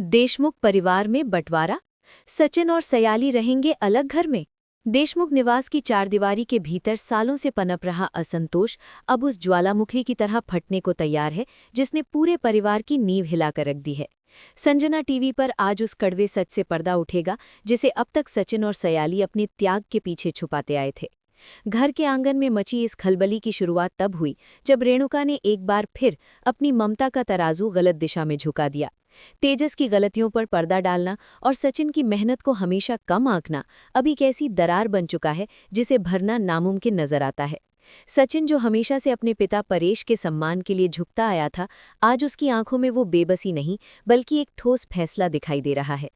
देशमुख परिवार में बंटवारा। सचिन और सयाली रहेंगे अलग घर में। देशमुख निवास की चारदीवारी के भीतर सालों से पनप रहा असंतोष अब उस ज्वालामुखी की तरह फटने को तैयार है जिसने पूरे परिवार की नींव हिलाकर रख दी है। संजना टीवी पर आज उस कड़वे सच से पर्दा उठेगा जिसे अब तक सचिन और सयाली अपने त्याग के पीछे छुपाते आए थे। घर के आंगन में मची इस खलबली की शुरुआत तब हुई जब रेणुका ने एक बार फिर अपनी ममता का तराजू गलत दिशा में झुका दिया। तेजस की गलतियों पर पर्दा डालना और सचिन की मेहनत को हमेशा कम आंकना अब एक ऐसी दरार बन चुका है जिसे भरना नामुमकिन नजर आता है। सचिन जो हमेशा से अपने पिता परेश के सम्मान के लिए झुकता आया था, आज उसकी आंखों में वो बेबसी नहीं बल्कि एक ठोस फैसला दिखाई दे रहा है।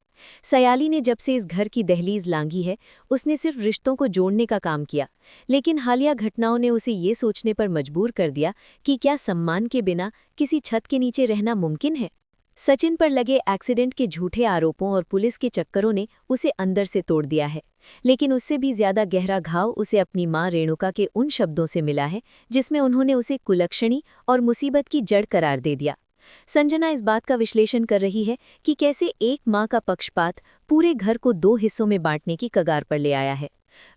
सयाली ने जब से इस घर की दहलीज लांघी है, उसने सिर्फ रिश्तों को जोड़ने का काम किया, लेकिन हालिया घटनाओं ने उसे ये सोचने पर मजबूर कर दिया कि क्या सम्मान के बिना किसी छत के नीचे रहना मुमकिन है। सचिन पर लगे एक्सीडेंट के झूठे आरोपों और पुलिस के चक्करों ने उसे अंदर से तोड़ दिया है, लेकिन उससे भी ज्यादा गहरा घाव उसे अपनी मां रेणुका के उन शब्दों से मिला है जिसमें उन्होंने उसे कुलक्षणी और मुसीबत की जड़ करार दे दिया। संजना इस बात का विश्लेषण कर रही है कि कैसे एक मां का पक्षपात पूरे घर को दो हिस्सों में बांटने की कगार पर ले आया है।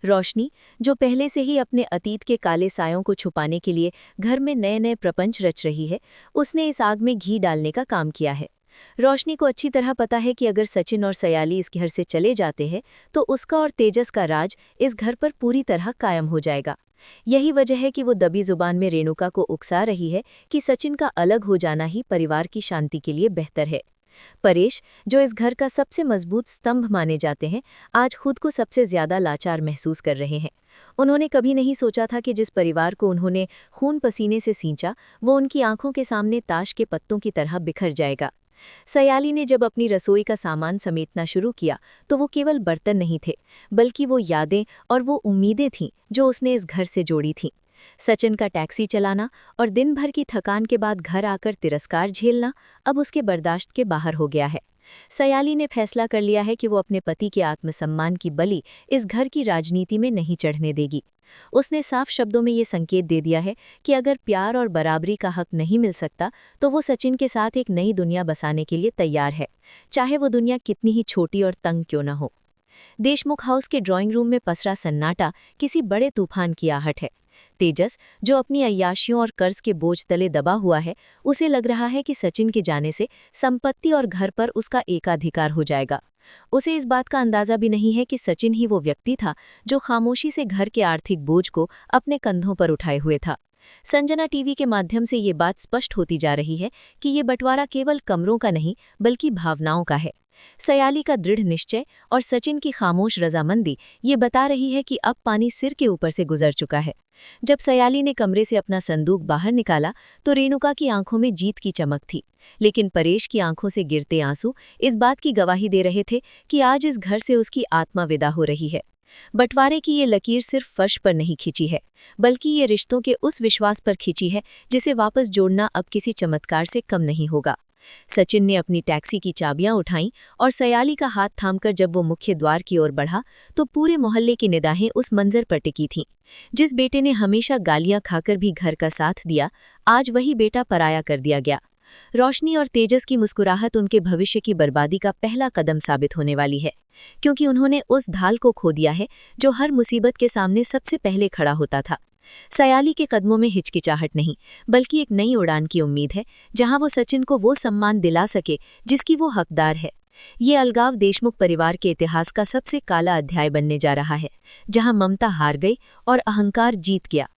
रोशनी, जो पहले से ही अपने अतीत के काले सायों को छुपाने के लिए घर में नए नए प्रपंच रच रही है, उसने इस आग में घी डालने का काम किया है। रोशनी को अच्छी तरह पता है कि अगर सचिन और सयाली इस घर से चले जाते हैं तो उसका और तेजस का राज इस घर पर पूरी तरह कायम हो जाएगा। यही वजह है कि वो दबी जुबान में रेणुका को उकसा रही है कि सचिन का अलग हो जाना ही परिवार की शांति के लिए बेहतर है। परेश, जो इस घर का सबसे मजबूत स्तंभ माने जाते हैं, आज खुद को सबसे ज्यादा लाचार महसूस कर रहे हैं। उन्होंने कभी नहीं सोचा था कि जिस परिवार को उन्होंने खून पसीने से सींचा, वो उनकी आंखों के सामने ताश के पत्तों की तरह बिखर जाएगा। सयाली ने जब अपनी रसोई का सामान समेटना शुरू किया तो वो केवल बर्तन नहीं थे, बल्कि वो यादें और वो उम्मीदें थीं जो उसने इस घर से जोड़ी थीं। सचिन का टैक्सी चलाना और दिन भर की थकान के बाद घर आकर तिरस्कार झेलना अब उसके बर्दाश्त के बाहर हो गया है। सयाली ने फैसला कर लिया है कि वो अपने पति के आत्मसम्मान की बलि इस घर की राजनीति में नहीं चढ़ने देगी। उसने साफ शब्दों में ये संकेत दे दिया है कि अगर प्यार और बराबरी का हक नहीं मिल सकता तो वो सचिन के साथ एक नई दुनिया बसाने के लिए तैयार है, चाहे वो दुनिया कितनी ही छोटी और तंग क्यों न हो। देशमुख हाउस के ड्राइंग रूम में पसरा सन्नाटा किसी बड़े तूफान की आहट है। तेजस, जो अपनी अय्याशियों और कर्ज के बोझ तले दबा हुआ है, उसे लग रहा है कि सचिन के जाने से संपत्ति और घर पर उसका एकाधिकार हो जाएगा। उसे इस बात का अंदाजा भी नहीं है कि सचिन ही वो व्यक्ति था जो खामोशी से घर के आर्थिक बोझ को अपने कंधों पर उठाए हुए था। संजना टीवी के माध्यम से ये बात स्पष्ट होती जा रही है कि ये बंटवारा केवल कमरों का नहीं बल्कि भावनाओं का है। सयाली का दृढ़ निश्चय और सचिन की खामोश रजामंदी ये बता रही है कि अब पानी सिर के ऊपर से गुजर चुका है। जब सयाली ने कमरे से अपना संदूक बाहर निकाला तो रेणुका की आंखों में जीत की चमक थी, लेकिन परेश की आंखों से गिरते आंसू इस बात की गवाही दे रहे थे कि आज इस घर से उसकी आत्मा विदा हो रही है। बंटवारे की ये लकीर सिर्फ फर्श पर नहीं खिंची है, बल्कि ये रिश्तों के उस विश्वास पर खिंची है जिसे वापस जोड़ना अब किसी चमत्कार से कम नहीं होगा। सचिन ने अपनी टैक्सी की चाबियां उठाईं और सयाली का हाथ थामकर जब वो मुख्य द्वार की ओर बढ़ा तो पूरे मोहल्ले की निगाहें उस मंजर पर टिकी थीं। जिस बेटे ने हमेशा गालियां खाकर भी घर का साथ दिया, आज वही बेटा पराया कर दिया गया। रोशनी और तेजस की मुस्कुराहट उनके भविष्य की बर्बादी का पहला कदम साबित होने वाली है, क्योंकि उन्होंने उस ढाल को खो दिया है जो हर मुसीबत के सामने सबसे पहले खड़ा होता था। सयाली के कदमों में हिचकिचाहट नहीं बल्कि एक नई उड़ान की उम्मीद है, जहां वो सचिन को वो सम्मान दिला सके जिसकी वो हकदार है। ये अलगाव देशमुख परिवार के इतिहास का सबसे काला अध्याय बनने जा रहा है, जहां ममता हार गई और अहंकार जीत गया।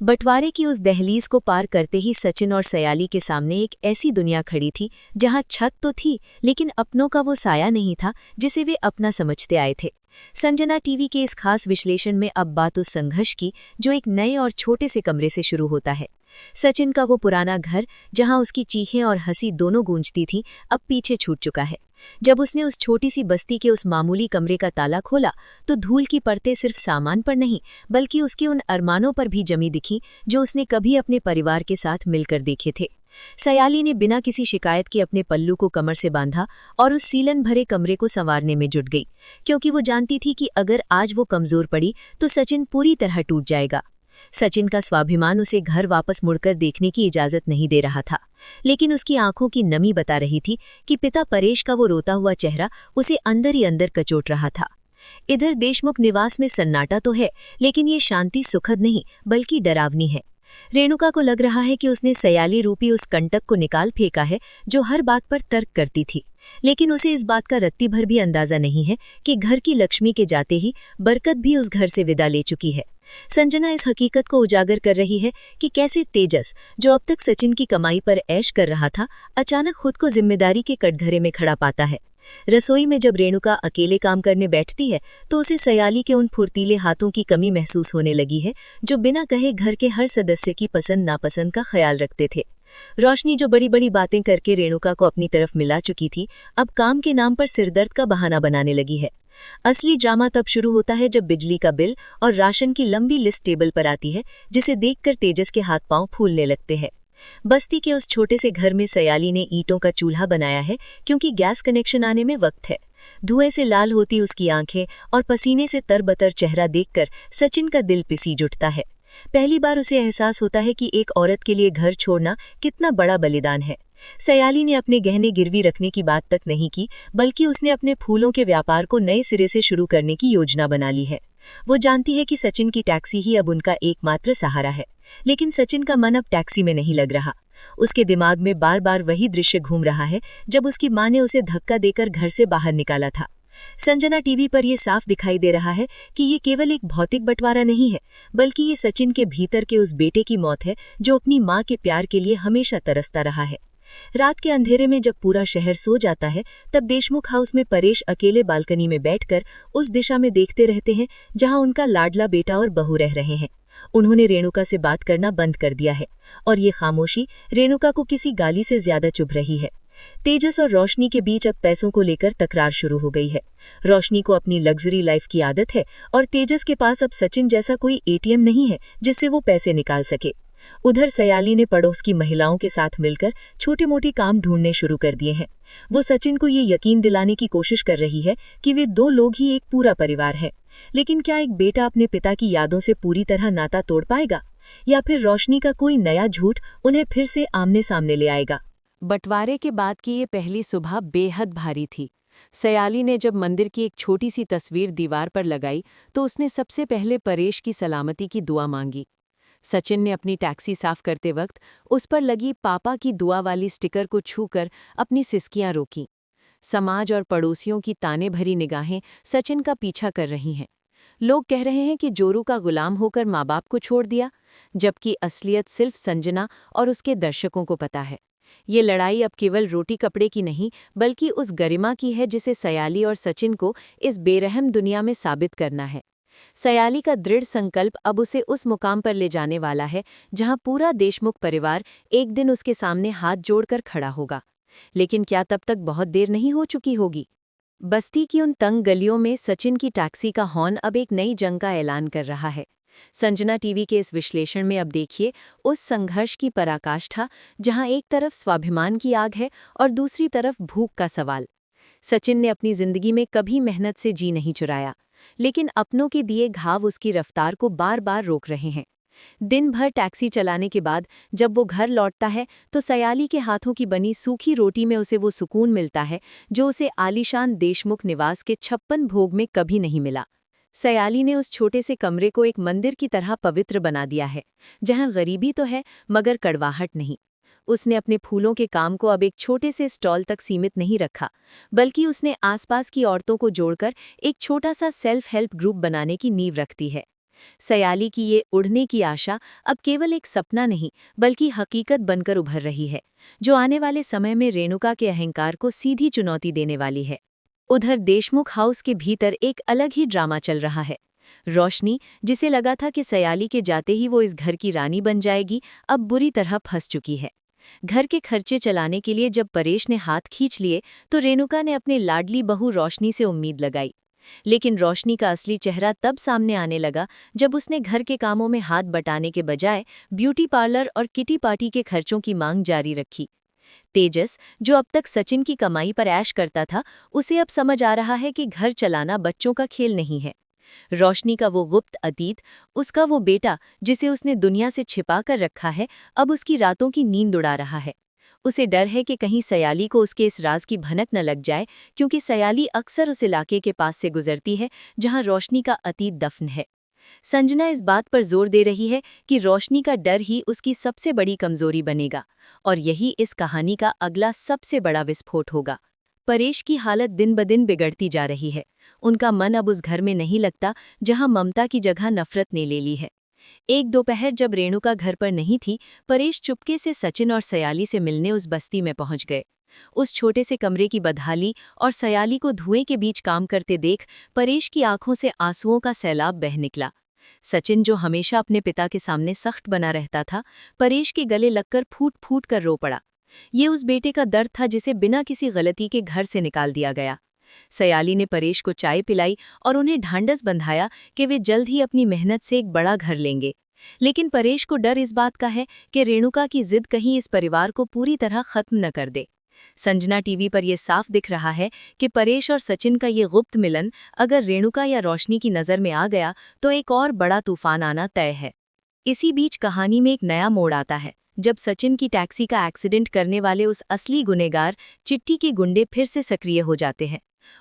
बंटवारे की उस दहलीज को पार करते ही सचिन और सयाली के सामने एक ऐसी दुनिया खड़ी थी जहां छत तो थी, लेकिन अपनों का वो साया नहीं था जिसे वे अपना समझते आए थे। संजना टीवी के इस खास विश्लेषण में अब बात उस संघर्ष की जो एक नए और छोटे से कमरे से शुरू होता है। सचिन का वो पुराना घर जहां उसकी चीखें और हंसी दोनों गूंजती थीं, अब पीछे छूट चुका है। जब उसने उस छोटी सी बस्ती के उस मामूली कमरे का ताला खोला तो धूल की परतें सिर्फ सामान पर नहीं बल्कि उसके उन अरमानों पर भी जमी दिखीं जो उसने कभी अपने परिवार के साथ मिलकर देखे थे। सयाली ने बिना किसी शिकायत के अपने पल्लू को कमर से बांधा और उस सीलन भरे कमरे को संवारने में जुट गई, क्योंकि वो जानती थी कि अगर आज वो कमजोर पड़ी तो सचिन पूरी तरह टूट जाएगा। सचिन का स्वाभिमान उसे घर वापस मुड़कर देखने की इजाजत नहीं दे रहा था, लेकिन उसकी आंखों की नमी बता रही थी कि पिता परेश का वो रोता हुआ चेहरा उसे अंदर ही अंदर कचोट रहा था। इधर देशमुख निवास में सन्नाटा तो है, लेकिन ये शांति सुखद नहीं बल्कि डरावनी है। रेणुका को लग रहा है कि उसने सयाली रूपी उस कंटक को निकाल फेंका है जो हर बात पर तर्क करती थी, लेकिन उसे इस बात का रत्ती भर भी अंदाजा नहीं है कि घर की लक्ष्मी के जाते ही बरकत भी उस घर से विदा ले चुकी है। संजना इस हकीकत को उजागर कर रही है कि कैसे तेजस, जो अब तक सचिन की कमाई पर ऐश कर रहा था, अचानक खुद को जिम्मेदारी के कटघरे में खड़ा पाता है। रसोई में जब रेणुका अकेले काम करने बैठती है तो उसे सयाली के उन फुर्तीले हाथों की कमी महसूस होने लगी है जो बिना कहे घर के हर सदस्य की पसंद नापसंद का ख्याल रखते थे। रोशनी, जो बड़ी बड़ी बातें करके रेणुका को अपनी तरफ मिला चुकी थी, अब काम के नाम पर सिरदर्द का बहाना बनाने लगी है। असली ड्रामा तब शुरू होता है जब बिजली का बिल और राशन की लंबी लिस्ट टेबल पर आती है, जिसे देखकर तेजस के हाथ पांव फूलने लगते हैं। बस्ती के उस छोटे से घर में सयाली ने ईंटों का चूल्हा बनाया है क्योंकि गैस कनेक्शन आने में वक्त है। धुएं से लाल होती उसकी आंखें और पसीने से तरबतर चेहरा देखकर सचिन का दिल पिसीज उठता है। पहली बार उसे एहसास होता है कि एक औरत के लिए घर छोड़ना कितना बड़ा बलिदान है। सयाली ने अपने गहने गिरवी रखने की बात तक नहीं की, बल्कि उसने अपने फूलों के व्यापार को नए सिरे से शुरू करने की योजना बना ली है। वो जानती है कि सचिन की टैक्सी ही अब उनका एकमात्र सहारा है, लेकिन सचिन का मन अब टैक्सी में नहीं लग रहा। उसके दिमाग में बार बार वही दृश्य घूम रहा है जब उसकी मां ने उसे धक्का देकर घर से बाहर निकाला था। संजना टीवी पर यह साफ दिखाई दे रहा है कि ये केवल एक भौतिक बंटवारा नहीं है, बल्कि ये सचिन के भीतर के उस बेटे की मौत है जो अपनी मां के प्यार के लिए हमेशा तरसता रहा है। रात के अंधेरे में जब पूरा शहर सो जाता है, तब देशमुख हाउस में परेश अकेले बालकनी में बैठकर उस दिशा में देखते रहते हैं जहां उनका लाडला बेटा और बहू रह रहे हैं। उन्होंने रेणुका से बात करना बंद कर दिया है और ये खामोशी रेणुका को किसी गाली से ज्यादा चुभ रही है। तेजस और रोशनी के बीच अब पैसों को लेकर तकरार शुरू हो गई है। रोशनी को अपनी लग्जरी लाइफ की आदत है और तेजस के पास अब सचिन जैसा कोई एटीएम नहीं है जिससे वो पैसे निकाल सके। उधर सयाली ने पड़ोस की महिलाओं के साथ मिलकर छोटे मोटे काम ढूंढने शुरू कर दिए हैं। वो सचिन को ये यकीन दिलाने की कोशिश कर रही है कि वे दो लोग ही एक पूरा परिवार है। लेकिन क्या एक बेटा अपने पिता की यादों से पूरी तरह नाता तोड़ पाएगा, या फिर रोशनी का कोई नया झूठ उन्हें फिर से आमने सामने ले आएगा? बंटवारे के बाद की ये पहली सुबह बेहद भारी थी। सयाली ने जब मंदिर की एक छोटी सी तस्वीर दीवार पर लगाई तो उसने सबसे पहले परेश की सलामती की दुआ मांगी। सचिन ने अपनी टैक्सी साफ करते वक्त उस पर लगी पापा की दुआ वाली स्टिकर को छूकर अपनी सिसकियां रोकीं। समाज और पड़ोसियों की ताने भरी निगाहें सचिन का पीछा कर रही हैं। लोग कह रहे हैं कि जोरू का गुलाम होकर माँ बाप को छोड़ दिया, जबकि असलियत सिर्फ संजना और उसके दर्शकों को पता है। ये लड़ाई अब केवल रोटी कपड़े की नहीं, बल्कि उस गरिमा की है जिसे सयाली और सचिन को इस बेरहम दुनिया में साबित करना है। सयाली का दृढ़ संकल्प अब उसे उस मुकाम पर ले जाने वाला है जहां पूरा देशमुख परिवार एक दिन उसके सामने हाथ जोड़कर खड़ा होगा। लेकिन क्या तब तक बहुत देर नहीं हो चुकी होगी? बस्ती की उन तंग गलियों में सचिन की टैक्सी का हॉर्न अब एक नई जंग का ऐलान कर रहा है। संजना टीवी के इस विश्लेषण में अब देखिए उस संघर्ष की पराकाष्ठा जहां एक तरफ स्वाभिमान की आग है और दूसरी तरफ भूख का सवाल। सचिन ने अपनी जिंदगी में कभी मेहनत से जी नहीं चुराया, लेकिन अपनों के दिए घाव उसकी रफ्तार को बार बार रोक रहे हैं। दिन भर टैक्सी चलाने के बाद जब वो घर लौटता है तो सयाली के हाथों की बनी सूखी रोटी में उसे वो सुकून मिलता है जो उसे आलीशान देशमुख निवास के 56 भोग में कभी नहीं मिला। सयाली ने उस छोटे से कमरे को एक मंदिर की तरह पवित्र बना दिया है, जहां गरीबी तो है मगर कड़वाहट नहीं। उसने अपने फूलों के काम को अब एक छोटे से स्टॉल तक सीमित नहीं रखा, बल्कि उसने आसपास की औरतों को जोड़कर एक छोटा सा सेल्फ हेल्प ग्रुप बनाने की नींव रखती है। सयाली की ये उड़ने की आशा अब केवल एक सपना नहीं बल्कि हकीकत बनकर उभर रही है, जो आने वाले समय में रेणुका के अहंकार को सीधी चुनौती देने वाली है। उधर देशमुख हाउस के भीतर एक अलग ही ड्रामा चल रहा है। रोशनी, जिसे लगा था कि सयाली के जाते ही वो इस घर की रानी बन जाएगी, अब बुरी तरह फंस चुकी है। घर के खर्चे चलाने के लिए जब परेश ने हाथ खींच लिए तो रेणुका ने अपने लाडली बहू रोशनी से उम्मीद लगाई। लेकिन रोशनी का असली चेहरा तब सामने आने लगा जब उसने घर के कामों में हाथ बटाने के बजाय ब्यूटी पार्लर और किटी पार्टी के खर्चों की मांग जारी रखी। तेजस, जो अब तक सचिन की कमाई पर ऐश करता था, उसे अब समझ आ रहा है कि घर चलाना बच्चों का खेल नहीं है। रोशनी का वो गुप्त अतीत, उसका वो बेटा जिसे उसने दुनिया से छिपा कर रखा है, अब उसकी रातों की नींद उड़ा रहा है। उसे डर है कि कहीं सयाली को उसके इस राज की भनक न लग जाए, क्योंकि सयाली अक्सर उस इलाके के पास से गुजरती है जहां रोशनी का अतीत दफन है। संजना इस बात पर जोर दे रही है कि रोशनी का डर ही उसकी सबसे बड़ी कमजोरी बनेगा, और यही इस कहानी का अगला सबसे बड़ा विस्फोट होगा। परेश की हालत दिन ब दिन बिगड़ती जा रही है। उनका मन अब उस घर में नहीं लगता जहां ममता की जगह नफरत ने ले ली है। एक दोपहर जब रेणुका घर पर नहीं थी, परेश चुपके से सचिन और सयाली से मिलने उस बस्ती में पहुंच गए। उस छोटे से कमरे की बदहाली और सयाली को धुएं के बीच काम करते देख परेश की आंखों से आंसुओं का सैलाब बह निकला। सचिन, जो हमेशा अपने पिता के सामने सख्त बना रहता था, परेश के गले लगकर फूट फूट कर रो पड़ा। ये उस बेटे का दर्द था जिसे बिना किसी गलती के घर से निकाल दिया गया। सयाली ने परेश को चाय पिलाई और उन्हें ढांढस बंधाया कि वे जल्द ही अपनी मेहनत से एक बड़ा घर लेंगे। लेकिन परेश को डर इस बात का है कि रेणुका की जिद कहीं इस परिवार को पूरी तरह खत्म न कर दे। संजना टीवी पर यह साफ दिख रहा है कि परेश और सचिन का ये गुप्त मिलन अगर रेणुका या रोशनी की नज़र में आ गया तो एक और बड़ा तूफान आना तय है। इसी बीच कहानी में एक नया मोड़ आता है जब सचिन की टैक्सी का एक्सीडेंट करने वाले उस असली गुनहगार चिट्टी के गुंडे फिर से सक्रिय हो जाते हैं।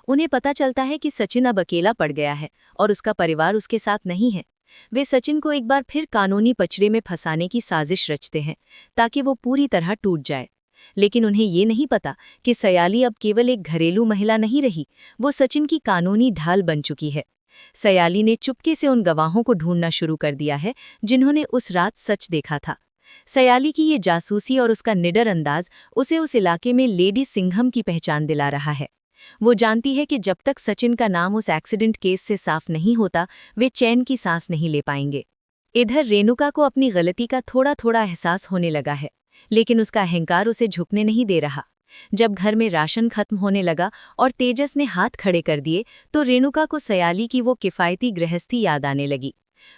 उन्हें पता चलता है कि सचिन अब अकेला पड़ गया है और उसका परिवार उसके साथ नहीं है। वे सचिन को एक बार फिर कानूनी पचड़े में फंसाने की साजिश रचते हैं ताकि वो पूरी तरह टूट जाए। लेकिन उन्हें ये नहीं पता कि सयाली अब केवल एक घरेलू महिला नहीं रही, वो सचिन की कानूनी ढाल बन चुकी है। सयाली ने चुपके से उन गवाहों को ढूंढना शुरू कर दिया है जिन्होंने उस रात सच देखा था। सयाली की ये जासूसी और उसका निडर अंदाज उसे उस इलाके में लेडी सिंघम की पहचान दिला रहा है। वो जानती है कि जब तक सचिन का नाम उस एक्सीडेंट केस से साफ नहीं होता, वे चैन की सांस नहीं ले पाएंगे। इधर रेणुका को अपनी गलती का थोड़ा थोड़ा एहसास होने लगा है, लेकिन उसका अहंकार उसे झुकने नहीं दे रहा। जब घर में राशन खत्म होने लगा और तेजस ने हाथ खड़े कर दिए, तो रेणुका को सयाली की वो किफ़ायती गृहस्थी याद आने लगी।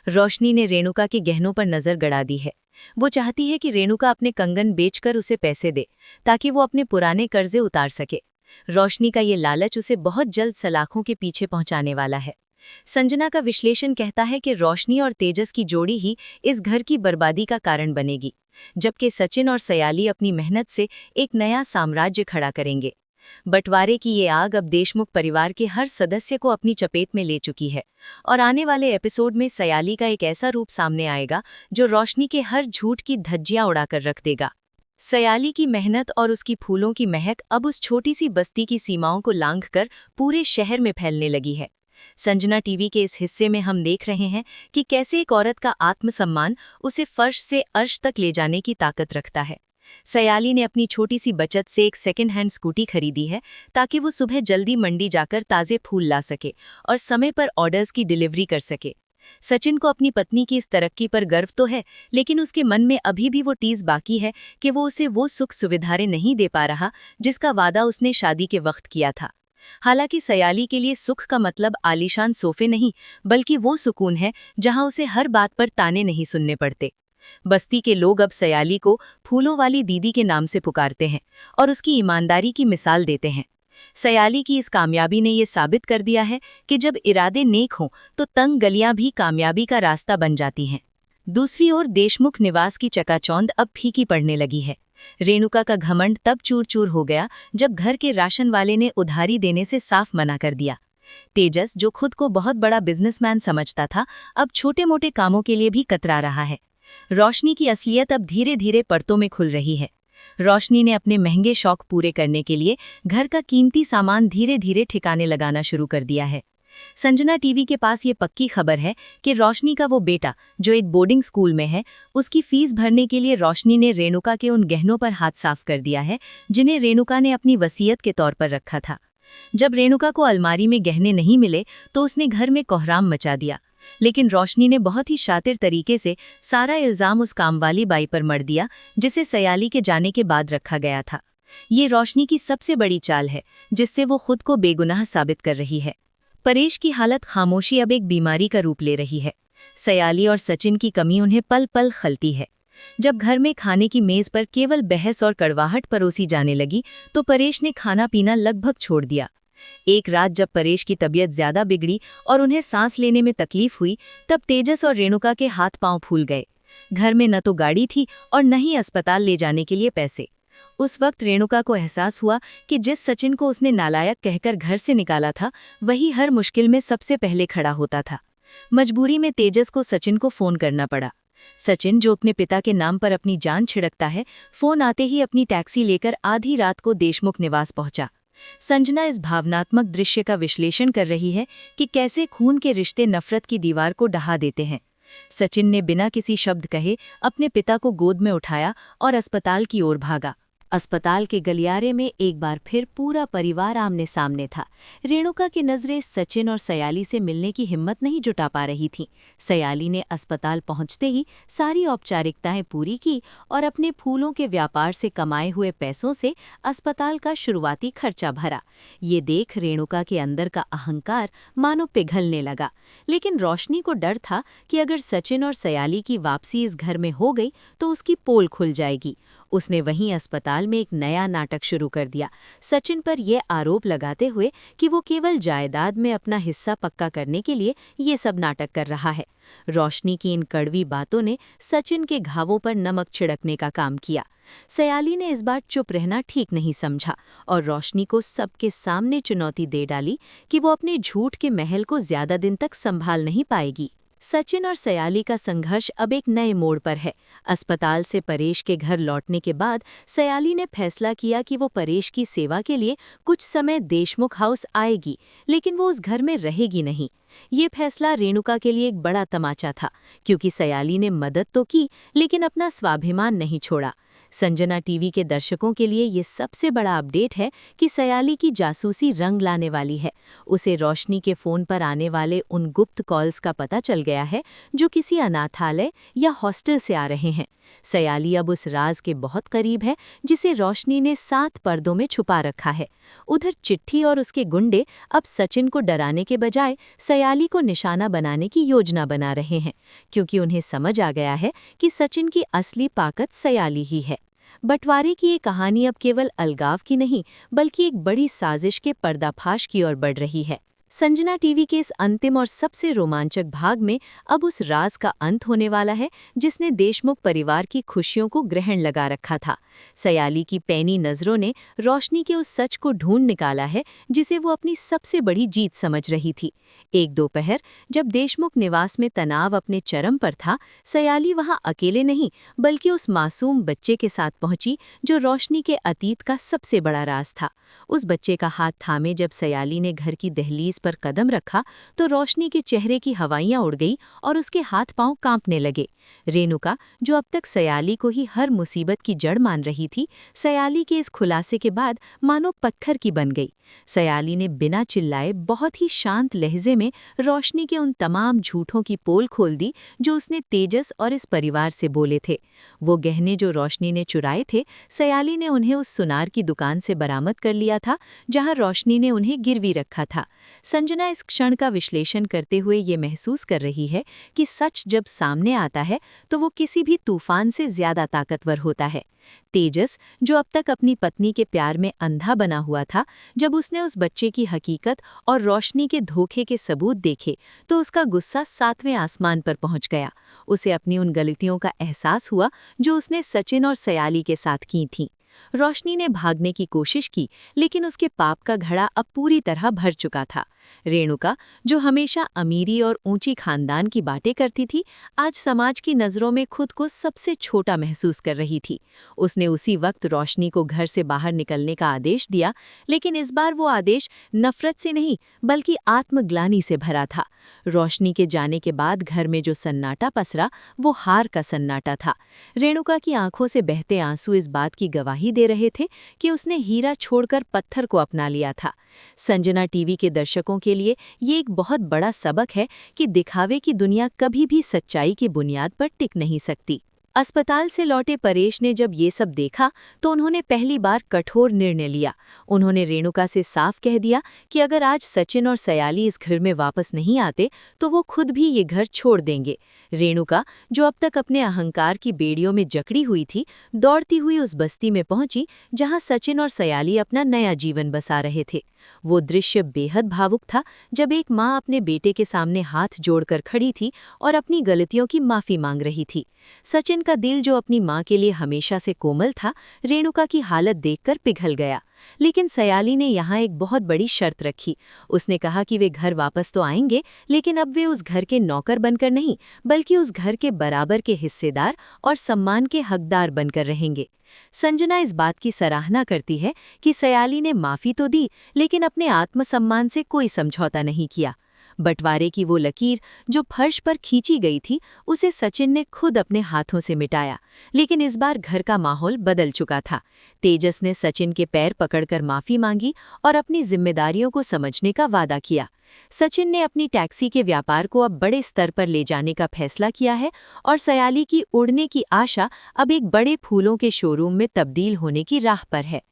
रोशनी ने रेणुका के गहनों पर नज़र गड़ा दी है। वो चाहती है कि रेणुका अपने कंगन बेचकर उसे पैसे दे ताकि वो अपने पुराने कर्जे उतार सके। रोशनी का ये लालच उसे बहुत जल्द सलाखों के पीछे पहुंचाने वाला है। संजना का विश्लेषण कहता है कि रोशनी और तेजस की जोड़ी ही इस घर की बर्बादी का कारण बनेगी, जबकि सचिन और सयाली अपनी मेहनत से एक नया साम्राज्य खड़ा करेंगे। बंटवारे की ये आग अब देशमुख परिवार के हर सदस्य को अपनी चपेट में ले चुकी है और आने वाले एपिसोड में सयाली का एक ऐसा रूप सामने आएगा जो रोशनी के हर झूठ की धज्जियां उड़ाकर रख देगा। सयाली की मेहनत और उसकी फूलों की महक अब उस छोटी सी बस्ती की सीमाओं को लांघकर पूरे शहर में फैलने लगी है। संजना टीवी के इस हिस्से में हम देख रहे हैं कि कैसे एक औरत का आत्मसम्मान उसे फर्श से अर्श तक ले जाने की ताकत रखता है। सयाली ने अपनी छोटी सी बचत से एक सेकेंड हैंड स्कूटी खरीदी है ताकि वो सुबह जल्दी मंडी जाकर ताज़े फूल ला सके और समय पर ऑर्डर्स की डिलीवरी कर सके। सचिन को अपनी पत्नी की इस तरक्की पर गर्व तो है, लेकिन उसके मन में अभी भी वो टीस बाकी है कि वो उसे वो सुख सुविधाएं नहीं दे पा रहा जिसका वादा उसने शादी के वक्त किया था। हालांकि सयाली के लिए सुख का मतलब आलीशान सोफे नहीं, बल्कि वो सुकून है जहां उसे हर बात पर ताने नहीं सुनने पड़ते। बस्ती के लोग अब सयाली को फूलों वाली दीदी के नाम से पुकारते हैं और उसकी ईमानदारी की मिसाल देते हैं। सयाली की इस कामयाबी ने ये साबित कर दिया है कि जब इरादे नेक हों तो तंग गलियां भी कामयाबी का रास्ता बन जाती हैं। दूसरी ओर देशमुख निवास की चकाचौंध अब फीकी पड़ने लगी है। रेणुका का घमंड तब चूर चूर हो गया जब घर के राशन वाले ने उधारी देने से साफ मना कर दिया। तेजस, जो खुद को बहुत बड़ा बिजनेसमैन समझता था, अब छोटे मोटे कामों के लिए भी कतरा रहा है। रोशनी की असलियत अब धीरे धीरे परतों में खुल रही है। रोशनी ने अपने महंगे शौक पूरे करने के लिए घर का कीमती सामान धीरे धीरे ठिकाने लगाना शुरू कर दिया है। संजना टीवी के पास ये पक्की खबर है कि रोशनी का वो बेटा जो एक बोर्डिंग स्कूल में है, उसकी फीस भरने के लिए रोशनी ने रेणुका के उन गहनों पर हाथ साफ कर दिया है जिन्हें रेणुका ने अपनी वसीयत के तौर पर रखा था। जब रेणुका को अलमारी में गहने नहीं मिले तो उसने घर में कोहराम मचा दिया, लेकिन रोशनी ने बहुत ही शातिर तरीके से सारा इल्जाम उस कामवाली बाई पर मढ़ दिया जिसे सयाली के जाने के बाद रखा गया था। ये रोशनी की सबसे बड़ी चाल है जिससे वो खुद को बेगुनाह साबित कर रही है। परेश की हालत खामोशी अब एक बीमारी का रूप ले रही है। सयाली और सचिन की कमी उन्हें पल पल खलती है। जब घर में खाने की मेज पर केवल बहस और कड़वाहट परोसी जाने लगी तो परेश ने खाना पीना लगभग छोड़ दिया। एक रात जब परेश की तबीयत ज्यादा बिगड़ी और उन्हें सांस लेने में तकलीफ हुई, तब तेजस और रेणुका के हाथ पांव फूल गए। घर में न तो गाड़ी थी और न ही अस्पताल ले जाने के लिए पैसे। उस वक्त रेणुका को एहसास हुआ कि जिस सचिन को उसने नालायक कहकर घर से निकाला था, वही हर मुश्किल में सबसे पहले खड़ा होता था। मजबूरी में तेजस को सचिन को फोन करना पड़ा। सचिन, जो अपने पिता के नाम पर अपनी जान छिड़कता है, फोन आते ही अपनी टैक्सी लेकर आधी रात को देशमुख निवास पहुंचा। संजना इस भावनात्मक दृश्य का विश्लेषण कर रही है कि कैसे खून के रिश्ते नफरत की दीवार को ढहा देते हैं। सचिन ने बिना किसी शब्द कहे अपने पिता को गोद में उठाया और अस्पताल की ओर भागा। अस्पताल के गलियारे में एक बार फिर पूरा परिवार आमने सामने था। रेणुका की नजरें सचिन और सयाली से मिलने की हिम्मत नहीं जुटा पा रही थीं। सयाली ने अस्पताल पहुंचते ही सारी औपचारिकताएं पूरी की और अपने फूलों के व्यापार से कमाए हुए पैसों से अस्पताल का शुरुआती खर्चा भरा। ये देख रेणुका के अंदर का अहंकार मानो पिघलने लगा। लेकिन रोशनी को डर था कि अगर सचिन और सयाली की वापसी इस घर में हो गई तो उसकी पोल खुल जाएगी। उसने वहीं अस्पताल में एक नया नाटक शुरू कर दिया, सचिन पर यह आरोप लगाते हुए कि वो केवल जायदाद में अपना हिस्सा पक्का करने के लिए ये सब नाटक कर रहा है। रोशनी की इन कड़वी बातों ने सचिन के घावों पर नमक छिड़कने का काम किया। सयाली ने इस बार चुप रहना ठीक नहीं समझा और रोशनी को सबके सामने चुनौती दे डाली कि वो अपने झूठ के महल को ज्यादा दिन तक संभाल नहीं पाएगी। सचिन और सयाली का संघर्ष अब एक नए मोड़ पर है। अस्पताल से परेश के घर लौटने के बाद सयाली ने फैसला किया कि वो परेश की सेवा के लिए कुछ समय देशमुख हाउस आएगी, लेकिन वो उस घर में रहेगी नहीं। ये फैसला रेणुका के लिए एक बड़ा तमाचा था, क्योंकि सयाली ने मदद तो की लेकिन अपना स्वाभिमान नहीं छोड़ा। संजना टीवी के दर्शकों के लिए ये सबसे बड़ा अपडेट है कि सयाली की जासूसी रंग लाने वाली है। उसे रोशनी के फोन पर आने वाले उन गुप्त कॉल्स का पता चल गया है जो किसी अनाथालय या हॉस्टल से आ रहे हैं। सयाली अब उस राज के बहुत करीब है जिसे रोशनी ने 7 पर्दों में छुपा रखा है। उधर चिट्ठी और उसके गुंडे अब सचिन को डराने के बजाय सयाली को निशाना बनाने की योजना बना रहे हैं, क्योंकि उन्हें समझ आ गया है कि सचिन की असली ताकत सयाली ही है। बंटवारे की ये कहानी अब केवल अलगाव की नहीं, बल्कि एक बड़ी साजिश के पर्दाफाश की ओर बढ़ रही है। संजना टीवी के इस अंतिम और सबसे रोमांचक भाग में अब उस राज का अंत होने वाला है जिसने देशमुख परिवार की खुशियों को ग्रहण लगा रखा था। सयाली की पैनी नजरों ने रोशनी के उस सच को ढूंढ निकाला है जिसे वो अपनी सबसे बड़ी जीत समझ रही थी। एक दोपहर जब देशमुख निवास में तनाव अपने चरम पर था, सयाली वहां अकेले नहीं बल्कि उस मासूम बच्चे के साथ पहुंची जो रोशनी के अतीत का सबसे बड़ा राज था। उस बच्चे का हाथ थामे जब सयाली ने घर की दहलीज पर कदम रखा तो रोशनी के चेहरे की हवाइयां उड़ गई और उसके हाथ पांव कांपने लगे। रेणुका, जो अब तक सयाली को ही हर मुसीबत की जड़ मान रही थी, सयाली के इस खुलासे के बाद मानो पत्थर की बन गई। सयाली ने बिना चिल्लाए बहुत ही शांत लहजे में रोशनी के उन तमाम झूठों की पोल खोल दी जो उसने तेजस और इस परिवार से बोले थे। वो गहने जो रोशनी ने चुराए थे, सयाली ने उन्हें उस सुनार की दुकान से बरामद कर लिया था जहां रोशनी ने उन्हें गिरवी रखा था। संजना इस क्षण का विश्लेषण करते हुए ये महसूस कर रही है कि सच जब सामने आता है तो वो किसी भी तूफान से ज्यादा ताकतवर होता है। तेजस, जो अब तक अपनी पत्नी के प्यार में अंधा बना हुआ था, जब उसने उस बच्चे की हकीकत और रोशनी के धोखे के सबूत देखे तो उसका गुस्सा 7वें आसमान पर पहुंच गया। उसे अपनी उन गलतियों का एहसास हुआ जो उसने सचिन और सयाली के साथ की थीं। रोशनी ने भागने की कोशिश की, लेकिन उसके पाप का घड़ा अब पूरी तरह भर चुका था। रेणुका, जो हमेशा अमीरी और ऊंची खानदान की बातें करती थी, आज समाज की नज़रों में खुद को सबसे छोटा महसूस कर रही थी। उसने उसी वक्त रोशनी को घर से बाहर निकलने का आदेश दिया, लेकिन इस बार वो आदेश नफरत से नहीं बल्कि आत्मग्लानि से भरा था। रोशनी के जाने के बाद घर में जो सन्नाटा पसरा, वो हार का सन्नाटा था। रेणुका की आंखों से बहते आंसू इस बात की गवाही दे रहे थे कि उसने हीरा छोड़कर पत्थर को अपना लिया था। संजना टीवी के दर्शकों के लिए ये एक बहुत बड़ा सबक है कि दिखावे की दुनिया कभी भी सच्चाई की बुनियाद पर टिक नहीं सकती। अस्पताल से लौटे परेश ने जब ये सब देखा तो उन्होंने पहली बार कठोर निर्णय लिया। उन्होंने रेणुका से साफ कह दिया कि अगर आज सचिन और सयाली इस घर में वापस नहीं आते तो वो खुद भी ये घर छोड़ देंगे। रेणुका, जो अब तक अपने अहंकार की बेड़ियों में जकड़ी हुई थी, दौड़ती हुई उस बस्ती में पहुंची जहां सचिन और सयाली अपना नया जीवन बसा रहे थे। वो दृश्य बेहद भावुक था, जब एक माँ अपने बेटे के सामने हाथ जोड़कर खड़ी थी और अपनी गलतियों की माफ़ी मांग रही थी। सचिन का दिल, जो अपनी माँ के लिए हमेशा से कोमल था, रेणुका की हालत देखकर पिघल गया। लेकिन सयाली ने यहाँ एक बहुत बड़ी शर्त रखी। उसने कहा कि वे घर वापस तो आएंगे, लेकिन अब वे उस घर के नौकर बनकर नहीं, बल्कि उस घर के बराबर के हिस्सेदार और सम्मान के हकदार बनकर रहेंगे। संजना इस बात की सराहना करती है कि सयाली ने माफ़ी तो दी, लेकिन अपने आत्मसम्मान से कोई समझौता नहीं किया। बंटवारे की वो लकीर जो फर्श पर खींची गई थी, उसे सचिन ने खुद अपने हाथों से मिटाया। लेकिन इस बार घर का माहौल बदल चुका था। तेजस ने सचिन के पैर पकड़कर माफ़ी मांगी और अपनी जिम्मेदारियों को समझने का वादा किया। सचिन ने अपनी टैक्सी के व्यापार को अब बड़े स्तर पर ले जाने का फैसला किया है और सयाली की उड़ने की आशा अब एक बड़े फूलों के शोरूम में तब्दील होने की राह पर है।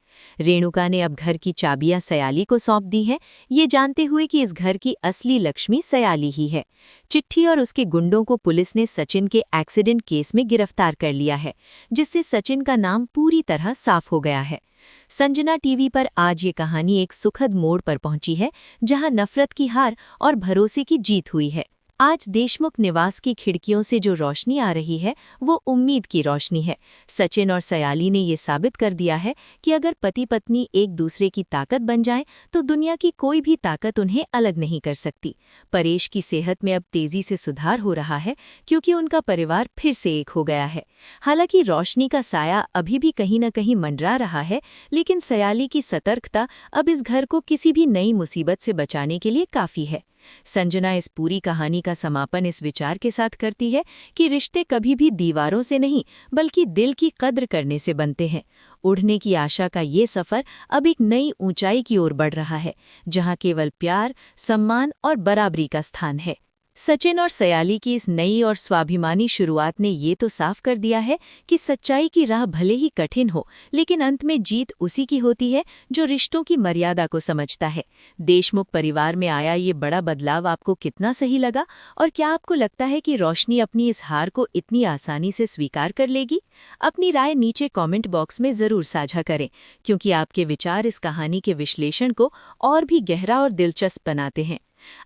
रेणुका ने अब घर की चाबियां सयाली को सौंप दी हैं, ये जानते हुए कि इस घर की असली लक्ष्मी सयाली ही है। चिट्ठी और उसके गुंडों को पुलिस ने सचिन के एक्सीडेंट केस में गिरफ्तार कर लिया है, जिससे सचिन का नाम पूरी तरह साफ हो गया है। संजना टीवी पर आज ये कहानी एक सुखद मोड़ पर पहुंची है, जहां नफरत की हार और भरोसे की जीत हुई है। आज देशमुख निवास की खिड़कियों से जो रोशनी आ रही है, वो उम्मीद की रोशनी है। सचिन और सयाली ने ये साबित कर दिया है कि अगर पति पत्नी एक दूसरे की ताकत बन जाएं, तो दुनिया की कोई भी ताकत उन्हें अलग नहीं कर सकती। परेश की सेहत में अब तेजी से सुधार हो रहा है, क्योंकि उनका परिवार फिर से एक हो गया है। हालांकि रोशनी का साया अभी भी कहीं न कहीं मंडरा रहा है, लेकिन सयाली की सतर्कता अब इस घर को किसी भी नई मुसीबत से बचाने के लिए काफी है। संजना इस पूरी कहानी का समापन इस विचार के साथ करती है कि रिश्ते कभी भी दीवारों से नहीं, बल्कि दिल की कद्र करने से बनते हैं। उड़ने की आशा का ये सफर अब एक नई ऊंचाई की ओर बढ़ रहा है, जहां केवल प्यार, सम्मान और बराबरी का स्थान है। सचिन और सयाली की इस नई और स्वाभिमानी शुरुआत ने ये तो साफ कर दिया है कि सच्चाई की राह भले ही कठिन हो, लेकिन अंत में जीत उसी की होती है जो रिश्तों की मर्यादा को समझता है। देशमुख परिवार में आया ये बड़ा बदलाव आपको कितना सही लगा, और क्या आपको लगता है कि रोशनी अपनी इस हार को इतनी आसानी से स्वीकार कर लेगी? अपनी राय नीचे कमेंट बॉक्स में जरूर साझा करें, क्योंकि आपके विचार इस कहानी के विश्लेषण को और भी गहरा और दिलचस्प बनाते हैं।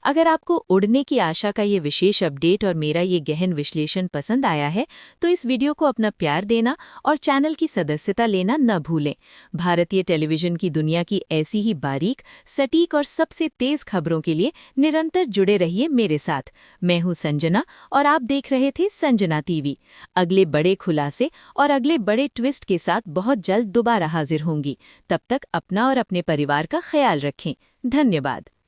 अगर आपको उड़ने की आशा का ये विशेष अपडेट और मेरा ये गहन विश्लेषण पसंद आया है, तो इस वीडियो को अपना प्यार देना और चैनल की सदस्यता लेना न भूलें। भारतीय टेलीविजन की दुनिया की ऐसी ही बारीक, सटीक और सबसे तेज खबरों के लिए निरंतर जुड़े रहिए मेरे साथ। मैं हूं संजना और आप देख रहे थे संजना टीवी। अगले बड़े खुलासे और अगले बड़े ट्विस्ट के साथ बहुत जल्द दोबारा हाजिर होंगी। तब तक अपना और अपने परिवार का ख्याल रखें। धन्यवाद।